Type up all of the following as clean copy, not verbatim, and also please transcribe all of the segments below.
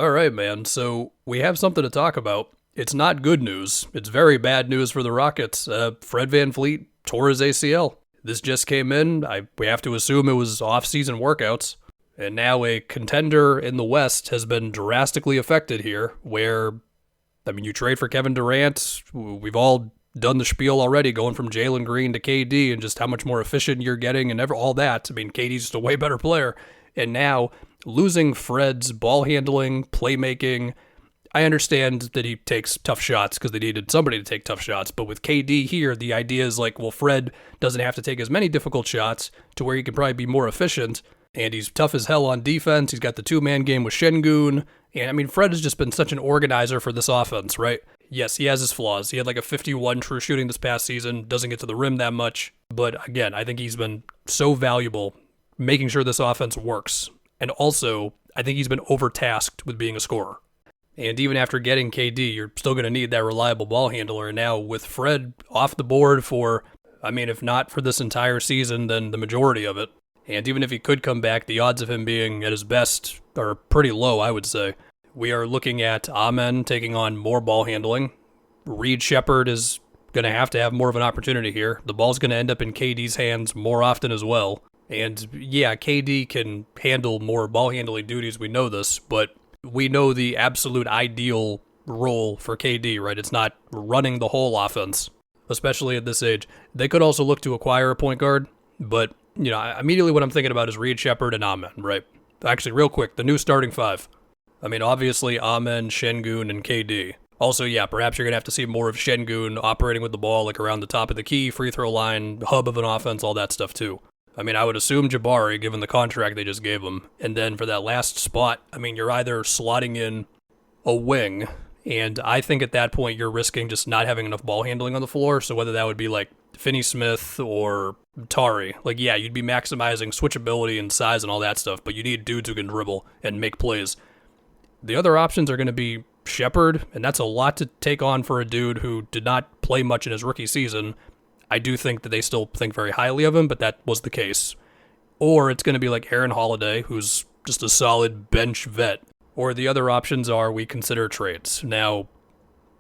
All right, man. So we have something to talk about. It's not good news. It's very bad news for the Rockets. Fred VanVleet tore his ACL. This just came in. We have to assume it was off-season workouts. And now a contender in the West has been drastically affected here, where, you trade for Kevin Durant. We've all done the spiel already, going from Jalen Green to KD and just how much more efficient you're getting and all that. KD's just a way better player. And now, losing Fred's ball handling, playmaking. I understand that he takes tough shots because they needed somebody to take tough shots. But with KD here, the idea is Fred doesn't have to take as many difficult shots to where he can probably be more efficient. And he's tough as hell on defense. He's got the two-man game with Şengün. And Fred has just been such an organizer for this offense, right? Yes, he has his flaws. He had a 51 true shooting this past season. Doesn't get to the rim that much. But again, I think he's been so valuable making sure this offense works. And also, I think he's been overtasked with being a scorer. And even after getting KD, you're still going to need that reliable ball handler. And now with Fred off the board for, if not for this entire season, then the majority of it. And even if he could come back, the odds of him being at his best are pretty low, I would say. We are looking at Amen taking on more ball handling. Sheppard is going to have more of an opportunity here. The ball's going to end up in KD's hands more often as well. And yeah, KD can handle more ball handling duties, we know this, but we know the absolute ideal role for KD, right? It's not running the whole offense, especially at this age. They could also look to acquire a point guard, but, immediately what I'm thinking about is Sheppard and Amen, right? Actually, real quick, the new starting five. Obviously, Amen, Şengün, and KD. Also, yeah, perhaps you're going to have to see more of Şengün operating with the ball, around the top of the key, free throw line, hub of an offense, all that stuff too. I would assume Jabari, given the contract they just gave him. And then for that last spot, you're either slotting in a wing, and I think at that point you're risking just not having enough ball handling on the floor. So whether that would be Finney Smith or Tari, you'd be maximizing switchability and size and all that stuff, but you need dudes who can dribble and make plays. The other options are going to be Sheppard, and that's a lot to take on for a dude who did not play much in his rookie season. I do think that they still think very highly of him, but that was the case. Or it's going to be Aaron Holiday, who's just a solid bench vet. Or the other options are we consider trades. Now,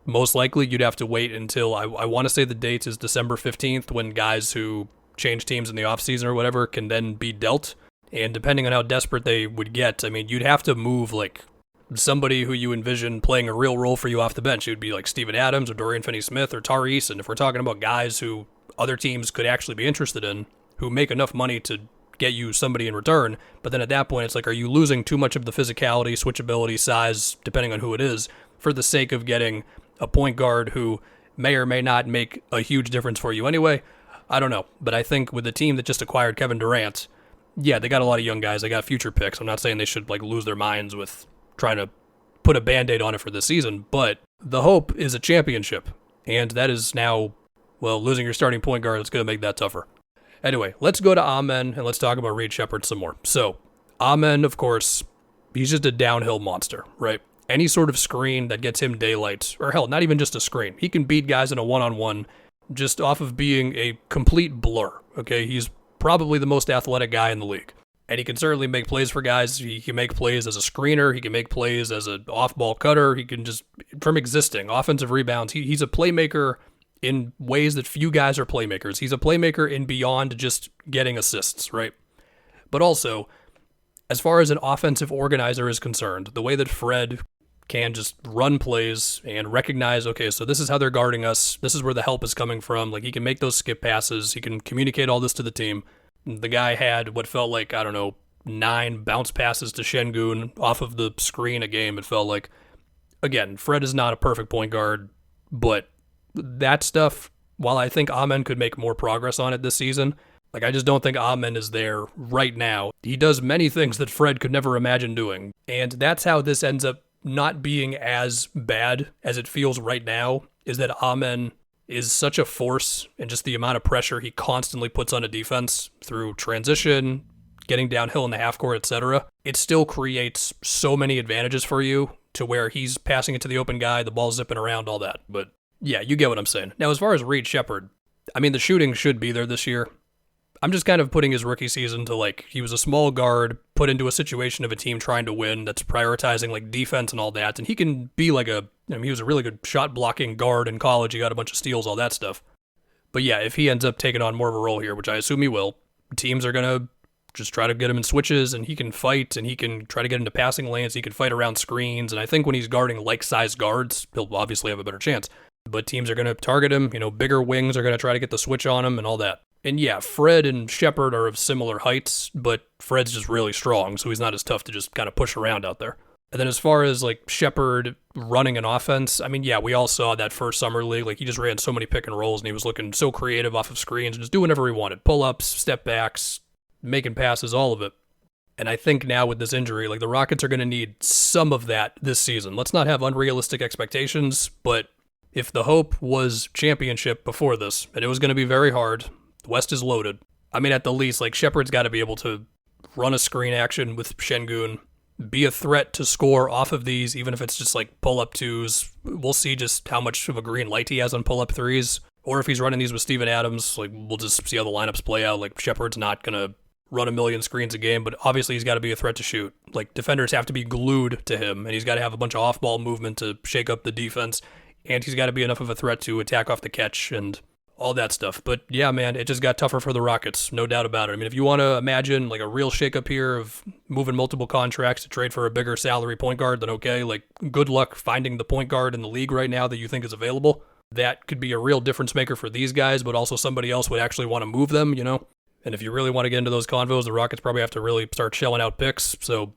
most likely you'd have to wait until, I want to say the date is December 15th, when guys who change teams in the offseason or whatever can then be dealt. And depending on how desperate they would get, you'd have to move somebody who you envision playing a real role for you off the bench. It would be Steven Adams or Dorian Finney-Smith or Tari Eason. If we're talking about guys who other teams could actually be interested in, who make enough money to get you somebody in return. But then at that point, it's are you losing too much of the physicality, switchability, size, depending on who it is, for the sake of getting a point guard who may or may not make a huge difference for you anyway? I don't know. But I think with the team that just acquired Kevin Durant, yeah, they got a lot of young guys. They got future picks. I'm not saying they should lose their minds with trying to put a Band-Aid on it for this season, but the hope is a championship. And that is now, losing your starting point guard is going to make that tougher. Anyway, let's go to Amen and let's talk about Sheppard some more. So, Amen, of course, he's just a downhill monster, right? Any sort of screen that gets him daylight, or hell, not even just a screen. He can beat guys in a one-on-one just off of being a complete blur, okay? He's probably the most athletic guy in the league. And he can certainly make plays for guys. He can make plays as a screener. He can make plays as an off-ball cutter. He can just, from existing, offensive rebounds. He's a playmaker in ways that few guys are playmakers. He's a playmaker in beyond just getting assists, right? But also, as far as an offensive organizer is concerned, the way that Fred can just run plays and recognize, okay, so this is how they're guarding us. This is where the help is coming from. He can make those skip passes. He can communicate all this to the team. The guy had what felt 9 bounce passes to Şengün off of the screen a game, it felt like. Again, Fred is not a perfect point guard, but that stuff, while I think Amen could make more progress on it this season, I just don't think Amen is there right now. He does many things that Fred could never imagine doing, and that's how this ends up not being as bad as it feels right now, is that Amen is such a force, and just the amount of pressure he constantly puts on a defense through transition, getting downhill in the half court, etc. It still creates so many advantages for you to where he's passing it to the open guy, the ball's zipping around, all that. But yeah, you get what I'm saying. Now, as far as Sheppard, the shooting should be there this year. I'm just kind of putting his rookie season to, like, he was a small guard put into a situation of a team trying to win that's prioritizing, like, defense and all that. And he can be like he was a really good shot blocking guard in college. He got a bunch of steals, all that stuff. But yeah, if he ends up taking on more of a role here, which I assume he will, teams are going to just try to get him in switches, and he can fight, and he can try to get into passing lanes. He can fight around screens. And I think when he's guarding like-sized guards, he'll obviously have a better chance. But teams are going to target him. Bigger wings are going to try to get the switch on him and all that. And yeah, Fred and Sheppard are of similar heights, but Fred's just really strong, so he's not as tough to just kind of push around out there. And then as far as, like, Sheppard running an offense, I mean, yeah, we all saw that first summer league. Like, he just ran so many pick and rolls, and he was looking so creative off of screens and just doing whatever he wanted. Pull-ups, step backs, making passes, all of it. And I think now with this injury, like, the Rockets are going to need some of that this season. Let's not have unrealistic expectations, but if the hope was championship before this, and it was going to be very hard, the West is loaded. I mean, at the least, like, Sheppard's got to be able to run a screen action with Şengün, be a threat to score off of these, even if it's just, like, pull-up twos. We'll see just how much of a green light he has on pull-up threes. Or if he's running these with Steven Adams, like, we'll just see how the lineups play out. Like, Sheppard's not going to run a million screens a game, but obviously he's got to be a threat to shoot. Like, defenders have to be glued to him, and he's got to have a bunch of off-ball movement to shake up the defense, and he's got to be enough of a threat to attack off the catch and all that stuff. But yeah, man, it just got tougher for the Rockets, no doubt about it. I mean, if you want to imagine like a real shakeup here of moving multiple contracts to trade for a bigger salary point guard, then okay, like good luck finding the point guard in the league right now that you think is available. That could be a real difference maker for these guys, but also somebody else would actually want to move them, And if you really want to get into those convos, the Rockets probably have to really start shelling out picks. So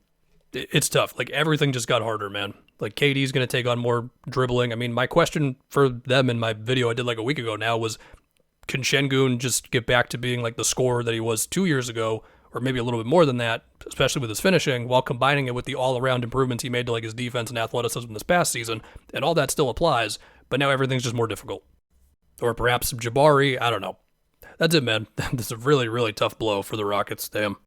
it's tough. Like everything just got harder, man. Like KD's going to take on more dribbling. I mean, my question for them in my video I did like a week ago now was, can Şengün just get back to being like the scorer that he was 2 years ago, or maybe a little bit more than that, especially with his finishing, while combining it with the all-around improvements he made to like his defense and athleticism this past season, and all that still applies, but now everything's just more difficult. Or perhaps Jabari, I don't know. That's it, man. That's a really, really tough blow for the Rockets. Damn.